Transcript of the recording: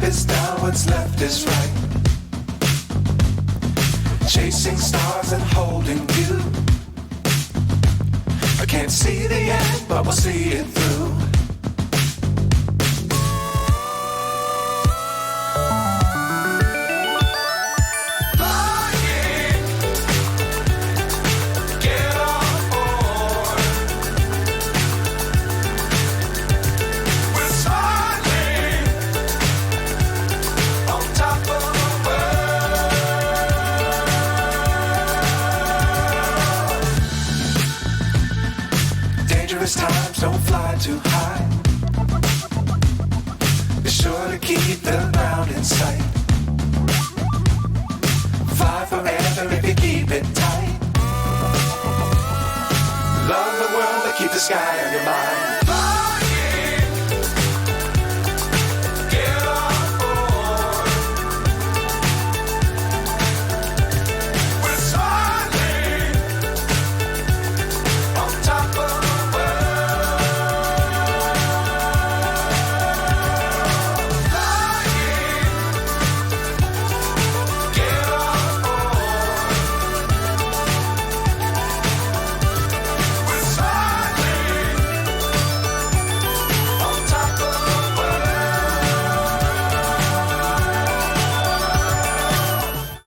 is down, what's left is right. Chasing stars and holding you. I can't see the end, but we'll see it through. Times don't fly too high. Be sure to keep the ground in sight. Fly forever if you keep it tight. Love the world, but keep the sky on your mind.